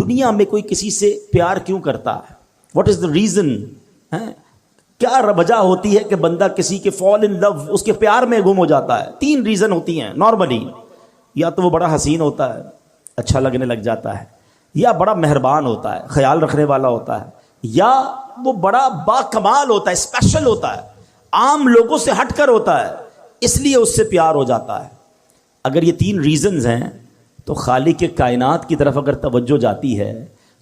دنیا میں کوئی کسی سے پیار کیوں کرتا ہے؟ What is the reason? کیا وجہ ہوتی ہے کہ بندہ کسی کے فال ان لو، اس کے پیار میں گم ہو جاتا ہے؟ 3 ریزن ہوتی ہیں نارملی. یا تو وہ بڑا حسین ہوتا ہے، اچھا لگنے لگ جاتا ہے، یا بڑا مہربان ہوتا ہے، خیال رکھنے والا ہوتا ہے، یا وہ بڑا با کمال ہوتا ہے، اسپیشل ہوتا ہے، عام لوگوں سے ہٹ کر ہوتا ہے، اس لیے اس سے پیار ہو جاتا ہے. اگر یہ 3 ریزنز ہیں تو خالق کائنات کی طرف اگر توجہ جاتی ہے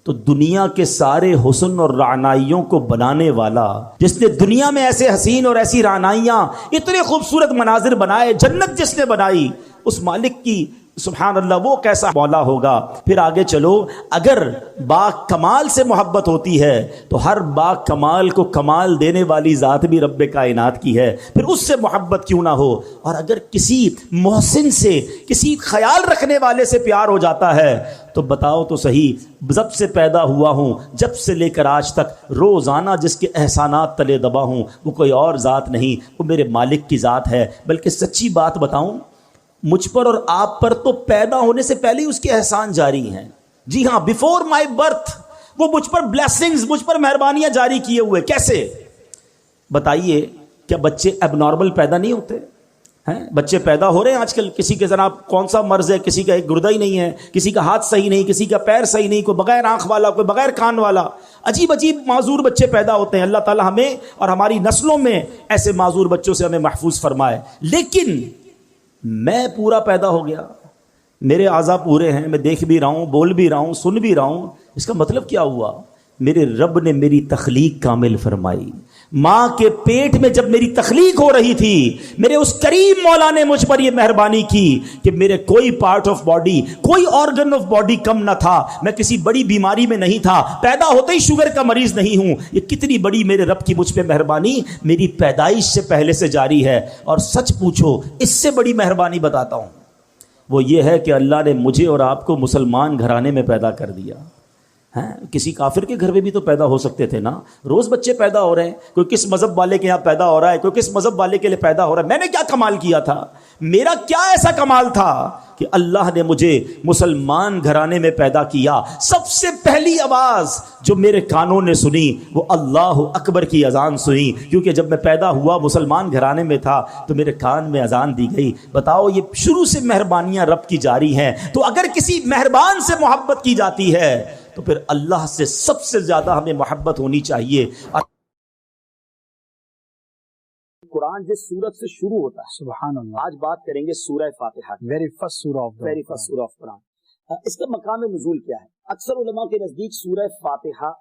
تو دنیا کے سارے حسن اور رعنائیوں کو بنانے والا، جس نے دنیا میں ایسے حسین اور ایسی رعنائیاں، اتنے خوبصورت مناظر بنائے، جنت جس نے بنائی، اس مالک کی سبحان اللہ وہ کیسا مولا ہوگا. پھر آگے چلو، اگر با کمال سے محبت ہوتی ہے تو ہر با کمال کو کمال دینے والی ذات بھی رب کائنات کی ہے، پھر اس سے محبت کیوں نہ ہو. اور اگر کسی محسن سے، کسی خیال رکھنے والے سے پیار ہو جاتا ہے تو بتاؤ تو صحیح، جب سے پیدا ہوا ہوں، جب سے لے کر آج تک روزانہ جس کے احسانات تلے دبا ہوں، وہ کوئی اور ذات نہیں، وہ میرے مالک کی ذات ہے. بلکہ سچی بات بتاؤں، مجھ پر اور آپ پر تو پیدا ہونے سے پہلے ہی اس کے احسان جاری ہیں. جی ہاں، بیفور مائی برتھ وہ مجھ پر بلیسنگز، مجھ پر مہربانیاں جاری کیے ہوئے. کیسے؟ بتائیے، کیا بچے اب نارمل پیدا نہیں ہوتے ہیں؟ بچے پیدا ہو رہے ہیں آج کل، کسی کے جناب کون سا مرض ہے، کسی کا ایک گردہ ہی نہیں ہے، کسی کا ہاتھ صحیح نہیں، کسی کا پیر صحیح نہیں، کوئی بغیر آنکھ والا، کوئی بغیر کان والا. عجیب عجیب معذور بچے پیدا ہوتے ہیں. اللہ تعالی ہمیں اور ہماری نسلوں میں ایسے معذور بچوں سے ہمیں محفوظ فرمائے. لیکن میں پورا پیدا ہو گیا، میرے اعضاء پورے ہیں، میں دیکھ بھی رہا ہوں، بول بھی رہا ہوں، سن بھی رہا ہوں. اس کا مطلب کیا ہوا؟ میرے رب نے میری تخلیق کامل فرمائی. ماں کے پیٹ میں جب میری تخلیق ہو رہی تھی، میرے اس کریم مولا نے مجھ پر یہ مہربانی کی کہ میرے کوئی پارٹ آف باڈی، کوئی آرگن آف باڈی کم نہ تھا. میں کسی بڑی بیماری میں نہیں تھا، پیدا ہوتے ہی شوگر کا مریض نہیں ہوں. یہ کتنی بڑی میرے رب کی مجھ پہ مہربانی میری پیدائش سے پہلے سے جاری ہے. اور سچ پوچھو، اس سے بڑی مہربانی بتاتا ہوں، وہ یہ ہے کہ اللہ نے مجھے اور آپ کو مسلمان گھرانے میں پیدا کر دیا. کسی کافر کے گھر میں بھی تو پیدا ہو سکتے تھے نا. روز بچے پیدا ہو رہے ہیں، کوئی کس مذہب والے کے یہاں پیدا ہو رہا ہے، کوئی کس مذہب والے کے لیے پیدا ہو رہا ہے. میں نے کیا کمال کیا تھا؟ میرا کیا ایسا کمال تھا کہ اللہ نے مجھے مسلمان گھرانے میں پیدا کیا. سب سے پہلی آواز جو میرے کانوں نے سنی وہ اللہ اکبر کی اذان سنی، کیونکہ جب میں پیدا ہوا مسلمان گھرانے میں تھا تو میرے کان میں اذان دی گئی. بتاؤ، یہ شروع سے مہربانیاں رب کی جاری ہیں. تو اگر کسی مہربان سے محبت کی جاتی ہے تو پھر اللہ سے سب سے زیادہ ہمیں محبت ہونی چاہیے. قرآن جس سورت سے شروع ہوتا ہے، سبحان اللہ، آج بات کریں گے سورہ فاتحہ، ویری فرسٹ سورہ آف قرآن. اس کا مقام نزول کیا ہے؟ اکثر علماء کے نزدیک سورہ فاتحہ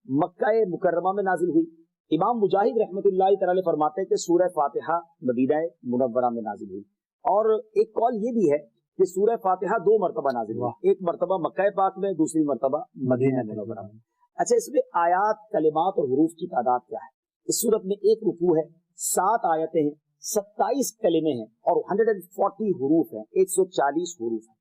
مکہ مکرمہ میں نازل ہوئی. امام مجاہد رحمۃ اللہ تعالی فرماتے ہیں کہ سورہ فاتحہ مدینہ منورہ میں نازل ہوئی. اور ایک قول یہ بھی ہے کہ سورہ فاتحہ 2 مرتبہ نازل ہوئی، ایک مرتبہ مکہ پاک میں، دوسری مرتبہ مدینہ منورہ میں. اچھا، اس میں آیات، کلمات اور حروف کی تعداد کیا ہے؟ اس سورت میں 1 رکوع ہے، 7 آیتیں ہیں، 27 کلمے ہیں اور 140 حروف ہیں، 140 حروف ہیں.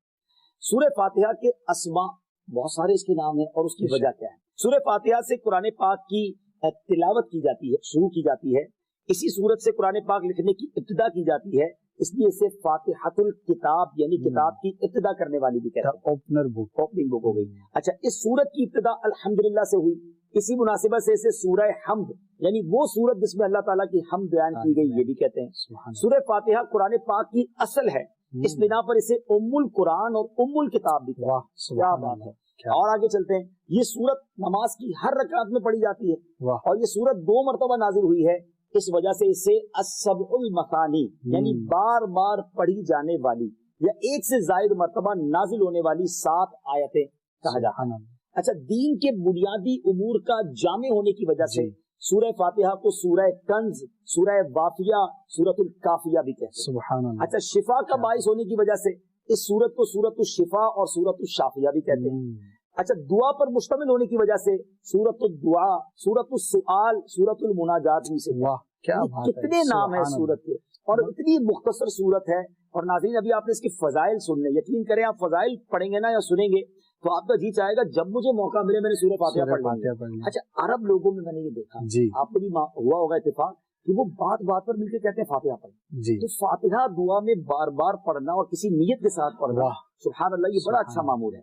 سورہ فاتحہ کے اسماء بہت سارے اس کے نام ہیں، اور اس کی وجہ کیا ہے؟ سورہ فاتحہ سے قرآن پاک کی تلاوت کی جاتی ہے، شروع کی جاتی ہے. اسی سورت سے قرآن پاک لکھنے کی ابتدا کی جاتی ہے، اس لیے اسے فاتحۃ الکتاب یعنی کتاب کی ابتدا کرنے والی بھی کہتے ہیں، اوپننگ بک ہو گئی. اچھا، اس سورت کی ابتدا الحمدللہ سے ہوئی. اسی مناسبت سے اسے سورہ حمد یعنی وہ سورت جس میں اللہ تعالیٰ کی حمد بیان کی گئی یہ بھی کہتے ہیں. سورہ فاتحہ قرآن پاک کی اصل ہے، اس بنا پر اسے ام القرآن اور ام الکتاب بھی کہتے ہیں. کیا بات ہے! اور آگے چلتے ہیں. یہ سورت نماز کی ہر رکعت میں پڑھی جاتی ہے، اور یہ سورت 2 مرتبہ نازل ہوئی ہے. اس وجہ سے اسے السبع المثانی یعنی بار بار پڑھی جانے والی یا ایک سے زائد مرتبہ نازل ہونے والی 7 آیتیں کہا جاتا ہے. اچھا، دین کے بنیادی امور کا جامع ہونے کی وجہ سے سورہ فاتحہ کو سورہ کنز، سورہ وافیہ، سورۃ الکافیہ بھی کہتے ہیں. سبحان اللہ. اچھا، شفا کا باعث ہونے کی وجہ سے اس سورت کو سورۃ الشفا اور سورۃ الشافیہ بھی کہتے ہیں. اچھا، دعا پر مشتمل ہونے کی وجہ سے سورۃ الدعاء، سورۃ السؤال، سورۃ المناجات بھی سے. کتنے نام ہیں سورت کے، اور اتنی مختصر سورت ہے. اور ناظرین، ابھی آپ نے اس کے فضائل سن لیں. یقین کریں، آپ فضائل پڑھیں گے نا یا سنیں گے تو آپ کا جی چاہے گا جب مجھے موقع ملے میں نے سورہ فاتحہ پڑھ لوں. اچھا، عرب لوگوں میں نے یہ دیکھا، آپ کو بھی ہوا ہوگا اتفاق کہ وہ بات بات پر مل کے کہتے ہیں فاتحہ پڑھیں. تو فاتحہ دعا میں بار بار پڑھنا اور کسی نیت کے ساتھ پڑھنا، سبحان اللہ، یہ بڑا اچھا معمول ہے.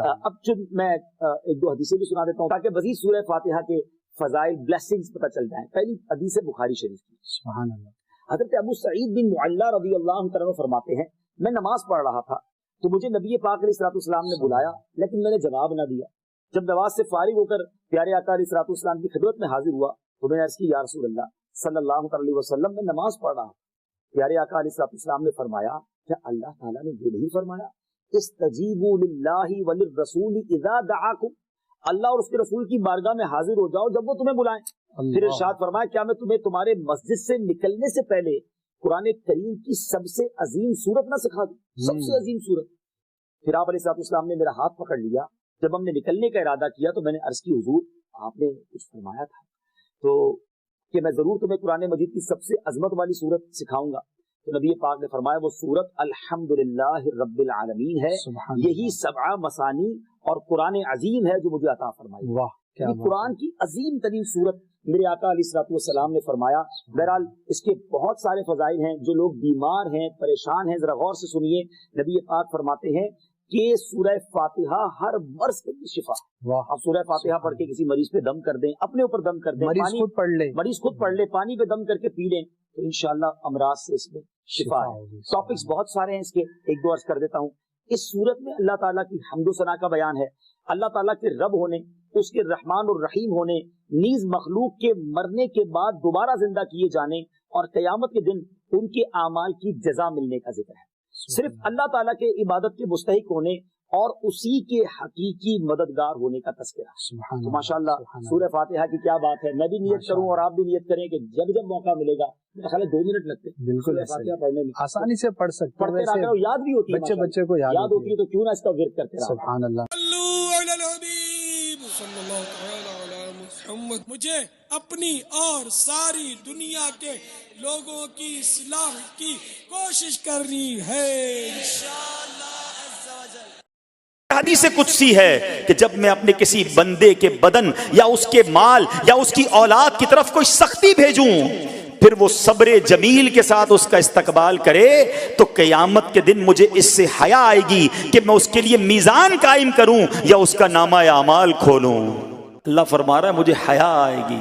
اب چند میں ایک دو حدیثیں بھی سنا دیتا ہوں تاکہ مزید سورہ فاتحہ کے فضائل، بلیسنگز پتہ چل جائیں. پہلی حدیث ہے بخاری شریف کی. سبحان اللہ. حضرت ابو سعید بن معلّہ رضی اللہ عنہ فرماتے ہیں میں نماز پڑھ رہا تھا تو مجھے نبی پاک علیہ الصلوۃ والسلام نے بلایا لیکن میں نے جواب نہ دیا. جب نماز سے فارغ ہو کر پیارے آقا علیہ الصلوۃ والسلام کی خدمت میں حاضر ہوا تو میں نے عرض کی یا رسول اللہ صلی اللہ علیہ وسلم میں نماز پڑھ رہا ہوں. پیارے آقا علیہ الصلوۃ والسلام نے فرمایا کیا اللہ تعالیٰ نے یہ نہیں فرمایا استجیبوا للہ وللرسول اذا دعاکم، اللہ اور اس کے رسول کی بارگاہ میں حاضر ہو جاؤ جب وہ تمہیں بلائیں. پھر ارشاد فرمایا کیا میں تمہیں تمہارے مسجد سے نکلنے سے پہلے قرآن کریم کی سب سے عظیم سورت نہ سکھا دوں؟ سب سے عظیم سورت. پھر آپ علیہ الصلوۃ والسلام نے میرا ہاتھ پکڑ لیا. جب ہم نے نکلنے کا ارادہ کیا تو میں نے عرض کی حضور آپ نے کچھ فرمایا تھا تو کہ میں ضرور تمہیں قرآن مجید کی سب سے عظمت والی سورت سکھاؤں گا. تو نبی پاک نے فرمایا وہ سورت الحمدللہ رب العالمین ہے، یہی 7 مثانی اور قرآن عظیم ہے جو مجھے عطا فرمائی. یہ قرآن کی عظیم ترین سورت میرے آقا علیہ الصلوۃ والسلام نے فرمایا. بہرحال اس کے بہت سارے فضائل ہیں. جو لوگ بیمار ہیں، پریشان ہیں، ذرا غور سے سنیے. نبی پاک فرماتے ہیں کہ سورہ فاتحہ ہر مرض کے لیے شفا. اب سورہ فاتحہ پڑھ کے کسی مریض پہ دم کر دیں، اپنے اوپر دم کر دیں، مریض خود پڑھ لے، پانی پہ دم کر کے پی لیں تو انشاءاللہ امراض سے اس میں شفا ہے. ٹاپکس بہت سارے ہیں اس کے، ایک دو عرض کر دیتا ہوں. اس سورت میں اللہ تعالیٰ کی حمد و ثنا کا بیان ہے، اللہ تعالیٰ کے رب ہونے، اس کے رحمان الرحیم ہونے، نیز مخلوق کے مرنے کے بعد دوبارہ زندہ کیے جانے اور قیامت کے دن ان کے اعمال کی جزا ملنے کا ذکر ہے. صرف اللہ تعالیٰ کے عبادت کے مستحق ہونے اور اسی کے حقیقی مددگار ہونے کا تذکرہ. تو ماشاءاللہ سورہ فاتحہ کی کیا بات ہے. میں بھی نیت کروں اور آپ بھی نیت کریں کہ جب جب موقع ملے گا، میرا خیال ہے 2 منٹ لگتے ہیں بالکل فاتحہ پڑھنے میں، آسانی سے پڑھ سکتے ہیں، یاد بھی ہوتی ہے، بچے کو یاد ہوتی ہے تو کیوں نہ اس کا ورد کرتے رہا. سبحان اللہ. مجھے اپنی اور ساری دنیا کے لوگوں کی اصلاح کی کوشش کرنی ہے انشاءاللہ عز و جل. حدیث قدسی ہے کہ جب میں اپنے کسی بندے کے بدن یا اس کے مال یا اس کی اولاد کی طرف کوئی سختی بھیجوں پھر وہ صبر جمیل کے ساتھ اس کا استقبال کرے تو قیامت کے دن مجھے اس سے حیا آئے گی کہ میں اس کے لیے میزان قائم کروں یا اس کا نامہ اعمال کھولوں. اللہ فرما رہا ہے مجھے حیا آئے گی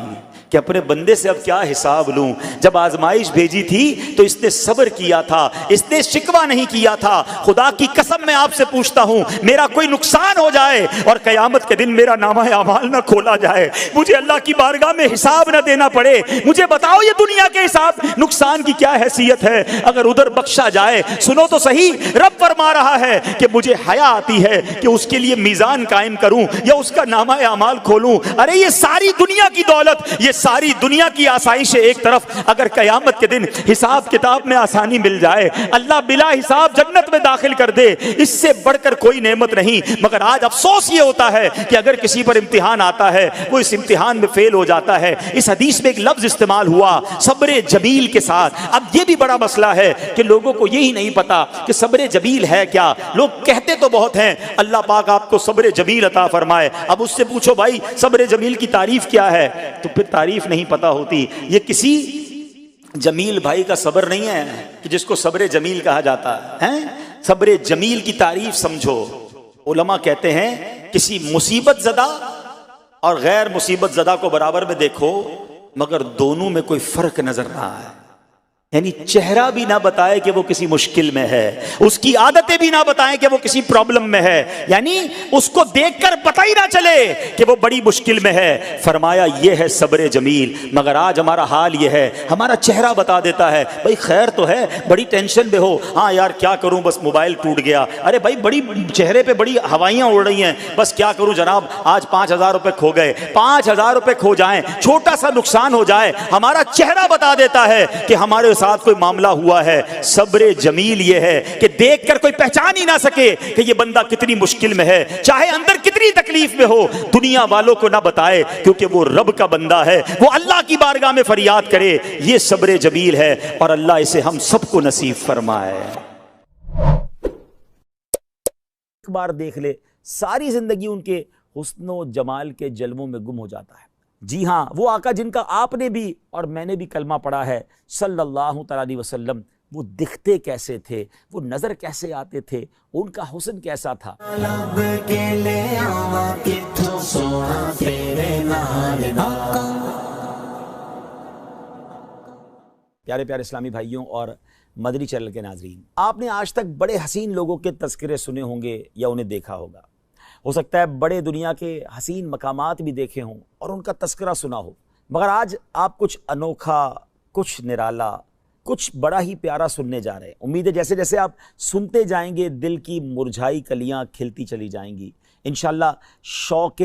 کہ اپنے بندے سے اب کیا حساب لوں. جب آزمائش بھیجی تھی تو اس نے صبر کیا تھا، اس نے شکوہ نہیں کیا تھا. خدا کی قسم میں آپ سے پوچھتا ہوں میرا کوئی نقصان ہو جائے اور قیامت کے دن میرا نامہ اعمال نہ کھولا جائے، مجھے اللہ کی بارگاہ میں حساب نہ دینا پڑے، مجھے بتاؤ یہ دنیا کے حساب نقصان کی کیا حیثیت ہے اگر ادھر بخشا جائے. سنو تو صحیح، رب فرما رہا ہے کہ مجھے حیا آتی ہے کہ اس کے لیے میزان قائم کروں یا اس کا نامہ اعمال کھولوں. ارے یہ ساری دنیا کی دولت، یہ ساری دنیا کی آسائش ایک طرف، اگر قیامت کے دن حساب کتاب میں آسانی مل جائے، اللہ بلا حساب جنت میں داخل کر دے، اس سے بڑھ کر کوئی نعمت نہیں. مگر آج افسوس یہ ہوتا ہے کہ اگر کسی پر امتحان آتا ہے وہ اس امتحان میں فیل ہو جاتا ہے. اس حدیث میں ایک لفظ استعمال ہوا صبر جمیل کے ساتھ. اب یہ بھی بڑا مسئلہ ہے کہ لوگوں کو یہی نہیں پتا کہ صبر جمیل ہے کیا. لوگ کہتے تو بہت ہیں اللہ پاک آپ کو صبر جمیل عطا فرمائے. اب اس سے پوچھو بھائی صبر جمیل کی تعریف کیا ہے تو پھر تعریف نہیں پتا ہوتی. یہ کسی جمیل بھائی کا صبر نہیں ہے کہ جس کو صبر جمیل کہا جاتا ہے. صبر جمیل کی تعریف سمجھو. علماء کہتے ہیں کسی مصیبت زدہ اور غیر مصیبت زدہ کو برابر میں دیکھو مگر دونوں میں کوئی فرق نظر نہ آئے. یعنی چہرہ بھی نہ بتائے کہ وہ کسی مشکل میں ہے، اس کی عادتیں بھی نہ بتائیں کہ وہ کسی پرابلم میں ہے، یعنی اس کو دیکھ کر پتہ ہی نہ چلے کہ وہ بڑی مشکل میں ہے. فرمایا یہ ہے صبر جمیل. مگر آج ہمارا حال یہ ہے، ہمارا چہرہ بتا دیتا ہے بھائی خیر تو ہے، بڑی ٹینشن میں ہو، ہاں یار کیا کروں بس موبائل ٹوٹ گیا، ارے بھائی بڑی چہرے پہ بڑی ہوائیاں اڑ رہی ہیں، بس کیا کروں جناب آج 5,000 روپے کھو گئے. 5,000 روپے کھو جائیں، چھوٹا سا نقصان ہو جائے، ہمارا چہرہ بتا دیتا ہے کہ ہمارے ساتھ کوئی معاملہ ہوا ہے. صبر جمیل یہ ہے کہ دیکھ کر کوئی پہچان ہی نہ سکے کہ یہ بندہ کتنی مشکل میں ہے، چاہے اندر کتنی تکلیف میں ہو، دنیا والوں کو نہ بتائے کیونکہ وہ رب کا بندہ ہے، وہ اللہ کی بارگاہ میں فریاد کرے. یہ صبر جمیل ہے اور اللہ اسے ہم سب کو نصیب فرمائے. ایک بار دیکھ لے ساری زندگی ان کے حسن و جمال کے جلووں میں گم ہو جاتا ہے. جی ہاں وہ آقا جن کا آپ نے بھی اور میں نے بھی کلمہ پڑھا ہے صلی اللہ تعالیٰ علیہ وسلم، وہ دکھتے کیسے تھے، وہ نظر کیسے آتے تھے، ان کا حسن کیسا تھا۔ پیارے پیارے اسلامی بھائیوں اور مدنی چینل کے ناظرین، آپ نے آج تک بڑے حسین لوگوں کے تذکرے سنے ہوں گے یا انہیں دیکھا ہوگا، ہو سکتا ہے بڑے دنیا کے حسین مقامات بھی دیکھے ہوں اور ان کا تذکرہ سنا ہو، مگر آج آپ کچھ انوکھا، کچھ نرالا، کچھ بڑا ہی پیارا سننے جا رہے ہیں۔ امید ہے جیسے جیسے آپ سنتے جائیں گے دل کی مرجھائی کلیاں کھلتی چلی جائیں گی، انشاءاللہ شوق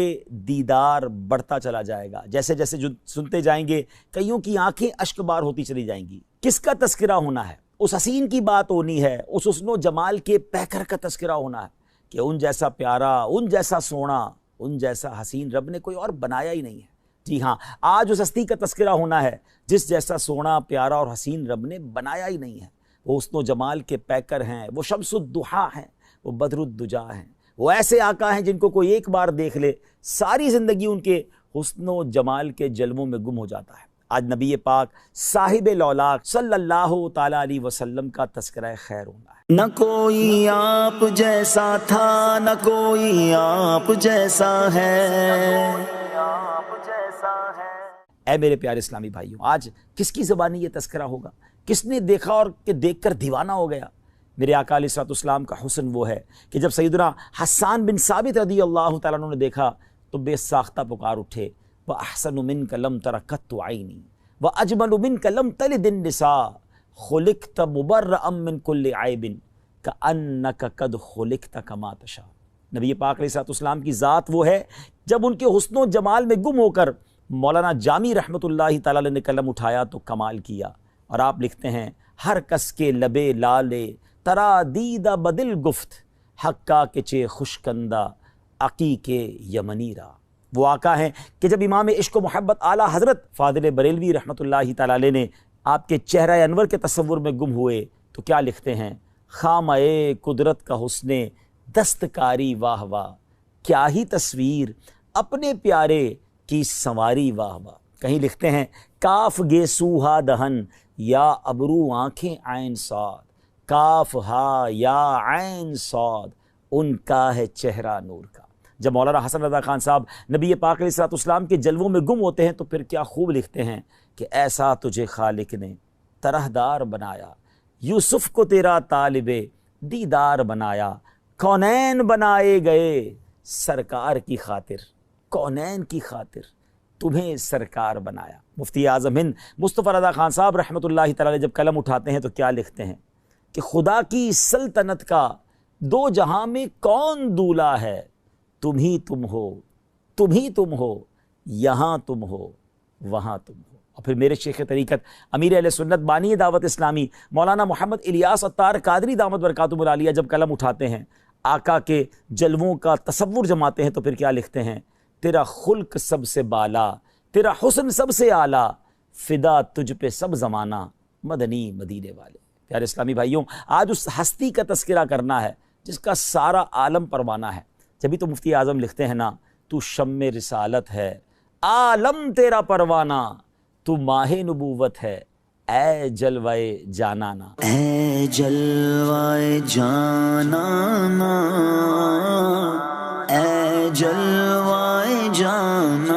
دیدار بڑھتا چلا جائے گا۔ جیسے جیسے جو سنتے جائیں گے کئیوں کی آنکھیں اشک بار ہوتی چلی جائیں گی۔ کس کا تذکرہ ہونا ہے؟ اس حسین کی بات ہونی ہے، اس حسن و جمال کے پیکر کا تذکرہ ہونا ہے کہ ان جیسا پیارا، ان جیسا سونا، ان جیسا حسین رب نے کوئی اور بنایا ہی نہیں ہے۔ جی ہاں، آج اس ہستی کا تذکرہ ہونا ہے جس جیسا سونا، پیارا اور حسین رب نے بنایا ہی نہیں ہے۔ وہ حسن و جمال کے پیکر ہیں، وہ شمس الضحیٰ ہیں، وہ بدر الدجا ہیں، وہ ایسے آقا ہیں جن کو کوئی ایک بار دیکھ لے ساری زندگی ان کے حسن و جمال کے جلووں میں گم ہو جاتا ہے۔ آج نبی پاک صاحب لولاک صلی اللہ تعالیٰ علیہ وسلم کا تذکرہ خیر ہونا ہے۔ نہ کوئی آپ جیسا تھا، نہ کوئی آپ جیسا ہے۔ اے میرے پیارے اسلامی بھائیوں، آج کس کی زبانی یہ تذکرہ ہوگا؟ کس نے دیکھا اور کہ دیکھ کر دیوانہ ہو گیا؟ میرے آقا علیہ الصلوۃ والسلام کا حسن وہ ہے کہ جب سیدنا حسان بن ثابت رضی اللہ تعالیٰ عنہ نے دیکھا تو بے ساختہ پکار اٹھے، وَأَحْسَنُ مِنْكَ لَمْ تَرَ قَطُّ عَيْنِي وَأَجْمَلُ مِنْكَ لَمْ تَلِدِ النِّسَاءُ خُلِقْتَ مُبَرَّأً مِنْ كُلِّ عَيْبٍ كَأَنَّكَ قَدْ خُلِقْتَ كَمَا تَشَاءُ۔ نبی پاک علیہ الصلوۃ والسلام کی ذات وہ ہے جب ان کے حسن و جمال میں گم ہو کر مولانا جامی رحمۃ اللہ تعالیٰ علیہ نے قلم اٹھایا تو کمال کیا، اور آپ لکھتے ہیں ہر کس کے لبے لالے ترا دیدہ بدل گفت، حقا کے چے خوشکندہ عقی کے یمنی را۔ وہ آقا ہیں کہ جب امام عشق و محبت اعلیٰ حضرت فاضل بریلوی رحمۃ اللہ تعالیٰ علیہ نے آپ کے چہرہ انور کے تصور میں گم ہوئے تو کیا لکھتے ہیں؟ خامہ قدرت کا حسن دستکاری واہ واہ، کیا ہی تصویر اپنے پیارے کی سنواری واہ واہ۔ کہیں لکھتے ہیں کاف گے سوہا دہن یا ابرو آنکھیں عین صاد، کاف ہا یا عین صاد، ان کا ہے چہرہ نور کا۔ جب مولانا حسن رضا خان صاحب نبی پاک علیہ الصلوۃ والسلام کے جلووں میں گم ہوتے ہیں تو پھر کیا خوب لکھتے ہیں کہ ایسا تجھے خالق نے طرحدار بنایا، یوسف کو تیرا طالب دیدار بنایا، کونین بنائے گئے سرکار کی خاطر، کونین کی خاطر تمہیں سرکار بنایا۔ مفتی اعظم ہند مصطفیٰ رضا خان صاحب رحمۃ اللہ تعالیٰ علیہ جب قلم اٹھاتے ہیں تو کیا لکھتے ہیں کہ خدا کی سلطنت کا دو جہاں میں کون دولا ہے، تم ہی تم ہو، تم ہی تم ہو، یہاں تم ہو، وہاں تم ہو۔ اور پھر میرے شیخ طریقت امیر اہل سنت بانی دعوت اسلامی مولانا محمد الیاس عطار قادری دامت برکاتہم العالیہ جب قلم اٹھاتے ہیں آقا کے جلووں کا تصور جماتے ہیں تو پھر کیا لکھتے ہیں؟ تیرا خلق سب سے بالا، تیرا حسن سب سے اعلیٰ، فدا تجھ پہ سب زمانہ، مدنی مدینے والے۔ پیارے اسلامی بھائیوں، آج اس ہستی کا تذکرہ کرنا ہے جس کا سارا عالم پروانہ ہے۔ جبھی تو مفتی اعظم لکھتے ہیں نا، تو شم رسالت ہے عالم تیرا پروانہ، تو ماہ نبوت ہے اے جلوائے جانانا، اے جلوائے جانانا، اے جلوائے جانانا۔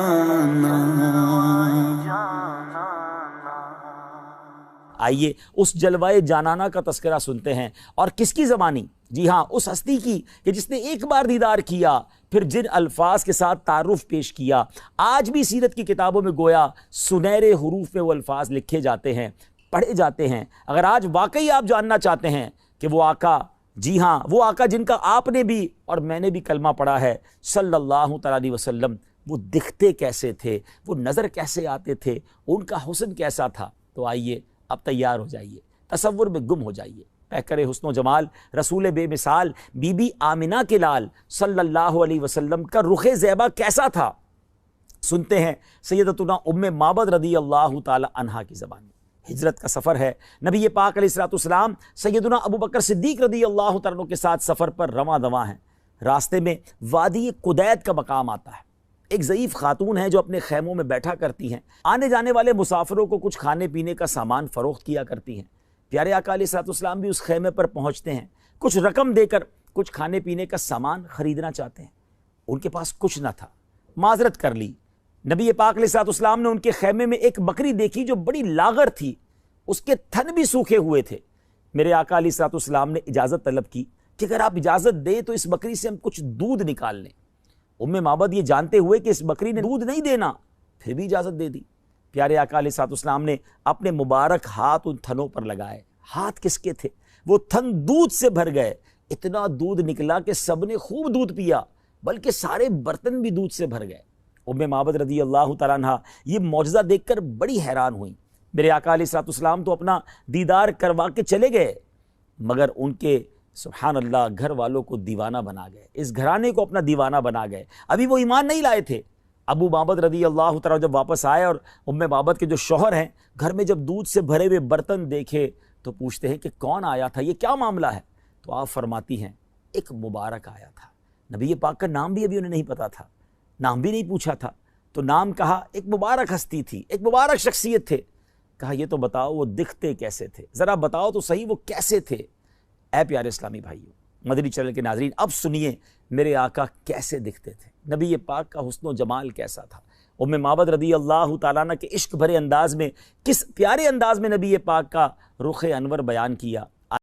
آئیے اس جلوائے جانانا کا تذکرہ سنتے ہیں، اور کس کی زبانی؟ جی ہاں، اس ہستی کی کہ جس نے ایک بار دیدار کیا، پھر جن الفاظ کے ساتھ تعارف پیش کیا۔ آج بھی سیرت کی کتابوں میں گویا سنہرے حروف میں وہ الفاظ لکھے جاتے ہیں، پڑھے جاتے ہیں۔ اگر آج واقعی آپ جاننا چاہتے ہیں کہ وہ آقا، جی ہاں وہ آقا جن کا آپ نے بھی اور میں نے بھی کلمہ پڑھا ہے صلی اللہ تعالیٰ علیہ وسلم، وہ دکھتے کیسے تھے، وہ نظر کیسے آتے تھے، ان کا حسن کیسا تھا، تو آئیے اب تیار ہو جائیے، تصور میں گم ہو جائیے۔ پیکر حسن و جمال رسول بے مثال بی بی آمنہ کے لال صلی اللہ علیہ وسلم کا رخ زیبا کیسا تھا؟ سنتے ہیں سیدتنا ام معبد رضی اللہ تعالی عنہا کی زبان میں۔ ہجرت کا سفر ہے، نبی پاک علیہ الصلوۃ والسلام سیدنا ابو بکر صدیق رضی اللہ تعالیٰ عنہ کے ساتھ سفر پر رواں دواں ہیں۔ راستے میں وادی قدید کا مقام آتا ہے، ایک ضعیف خاتون ہیں جو اپنے خیموں میں بیٹھا کرتی ہیں، آنے جانے والے مسافروں کو کچھ کھانے پینے کا سامان فروخت کیا کرتی ہیں۔ پیارے آقا علیہ الصلوۃ والسلام بھی اس خیمے پر پہنچتے ہیں، کچھ رقم دے کر کچھ کھانے پینے کا سامان خریدنا چاہتے ہیں۔ ان کے پاس کچھ نہ تھا، معذرت کر لی۔ نبی پاک علیہ الصلوۃ والسلام نے ان کے خیمے میں ایک بکری دیکھی جو بڑی لاغر تھی، اس کے تھن بھی سوکھے ہوئے تھے۔ میرے آقا علیہ الصلوۃ والسلام نے اجازت طلب کی کہ اگر آپ اجازت دیں تو اس بکری سے ہم کچھ دودھ نکال لیں۔ معبد یہ جانتے ہوئے کہ اس بکری نے دودھ نہیں دینا، پھر بھی اجازت دے دی۔ پیارے آقا علیہ الصلوۃ والسلام نے اپنے مبارک ہاتھ ان تھنوں پر لگائے۔ ہاتھ کس کے تھے؟ وہ تھن دودھ سے بھر گئے، اتنا دودھ نکلا کہ سب نے خوب دودھ پیا، بلکہ سارے برتن بھی دودھ سے بھر گئے۔ معبد رضی اللہ تعالیٰ عنہ یہ معجزہ دیکھ کر بڑی حیران ہوئیں۔ میرے آقا علیہ الصلوۃ والسلام تو اپنا دیدار کروا کے چلے گئے، مگر ان کے سبحان اللہ گھر والوں کو دیوانہ بنا گئے، اس گھرانے کو اپنا دیوانہ بنا گئے۔ ابھی وہ ایمان نہیں لائے تھے۔ ابو معبد رضی اللہ تعالیٰ جب واپس آئے اور معبد کے جو شوہر ہیں گھر میں جب دودھ سے بھرے ہوئے برتن دیکھے تو پوچھتے ہیں کہ کون آیا تھا، یہ کیا معاملہ ہے؟ تو آپ فرماتی ہیں ایک مبارک آیا تھا۔ نبی پاک کا نام بھی ابھی انہیں نہیں پتا تھا، نام بھی نہیں پوچھا تھا، تو نام کہا، ایک مبارک ہستی تھی، ایک مبارک شخصیت تھے۔ کہا یہ تو بتاؤ وہ دکھتے کیسے تھے، ذرا بتاؤ تو صحیح وہ کیسے تھے۔ اے پیارے اسلامی بھائیوں، مدنی چینل کے ناظرین، اب سنیے میرے آقا کیسے دکھتے تھے، نبی پاک کا حسن و جمال کیسا تھا۔ معبد رضی اللہ تعالیٰ عنہ کے عشق بھرے انداز میں کس پیارے انداز میں نبی پاک کا رخ انور بیان کیا۔